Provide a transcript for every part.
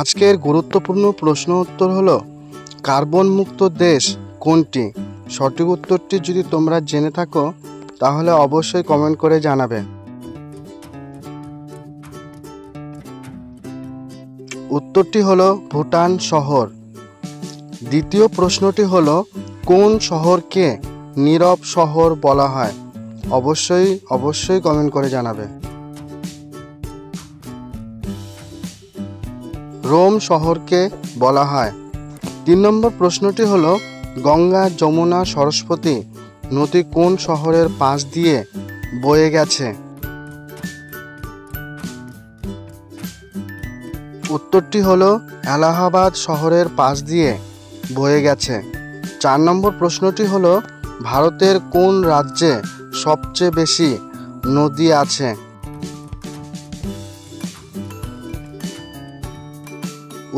আজকের গুরুত্বপূর্ণ প্রশ্ন উত্তর হলো কার্বন মুক্ত দেশ কোনটি? সঠিক উত্তরটি যদি তোমরা জেনে থাকো তাহলে অবশ্যই কমেন্ট করে জানাবে। উত্তরটি হলো ভুটান শহর। দ্বিতীয় প্রশ্নটি হলো কোন শহরকে নীরব শহর বলা হয়? অবশ্যই কমেন্ট করে জানাবে। রোম শহরকে বলা হয়। 3 নম্বর প্রশ্নটি হলো গঙ্গা যমুনা সরস্বতী নদী কোন শহরের পাশ দিয়ে বয়ে গেছে? উত্তরটি হলো এলাহাবাদ শহরের পাশ দিয়ে বয়ে গেছে। 4 নম্বর প্রশ্নটি হলো ভারতের কোন রাজ্যে সবচেয়ে বেশি নদী আছে?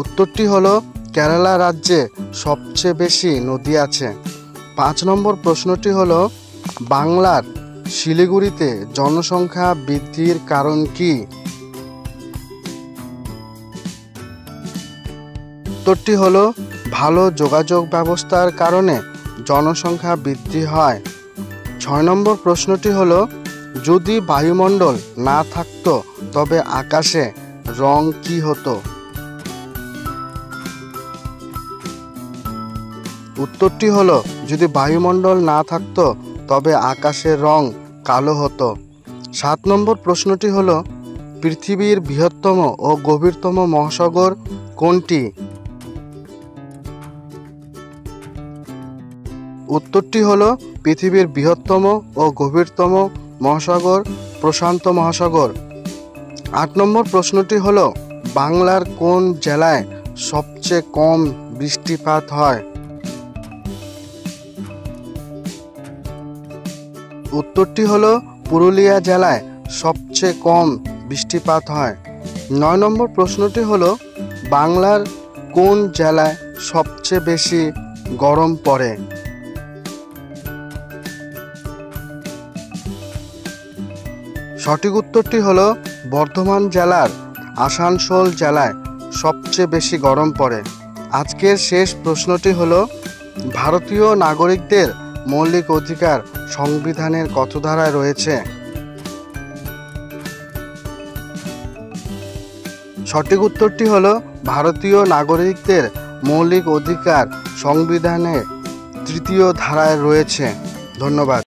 উত্তরটি হলো কেরালা রাজ্যে সবচেয়ে বেশি নদী আছে। 5 নম্বর প্রশ্নটি হলো বাংলার শিলিগুড়িতে জনসংখ্যা বৃদ্ধির কারণ কি? উত্তরটি হলো ভালো যোগাযোগ ব্যবস্থার কারণে জনসংখ্যা বৃদ্ধি হয়। 6 নম্বর প্রশ্নটি হলো যদি বায়ুমণ্ডল না থাকতো তবে আকাশে রং কি হতো? উত্তরটি হলো যদি বায়ুমণ্ডল না থাকতো তবে আকাশের রং কালো হতো। 7 নম্বর প্রশ্নটি হলো পৃথিবীর বৃহত্তম ও গভীরতম মহাসাগর কোনটি? উত্তরটি হলো পৃথিবীর বৃহত্তম ও গভীরতম মহাসাগর প্রশান্ত মহাসাগর। 8 নম্বর প্রশ্নটি হলো বাংলার কোন জেলায় সবচেয়ে কম বৃষ্টিপাত হয়? উত্তরটি হলো পুরুলিয়া জেলায় সবচেয়ে কম বৃষ্টিপাত হয়। 9 নম্বর প্রশ্নটি হলো বাংলার কোন জেলায় সবচেয়ে বেশি গরম পড়ে? সঠিক উত্তরটি হলো বর্ধমান জেলার আসানসোল জেলায় সবচেয়ে বেশি গরম পড়ে। আজকের শেষ প্রশ্নটি হলো ভারতীয় নাগরিকদের মৌলিক অধিকার সংবিধানের কত ধারায় রয়েছে? সঠিক উত্তরটি হলো ভারতীয় নাগরিকদের মৌলিক অধিকার সংবিধানের 3য় ধারায় রয়েছে। ধন্যবাদ।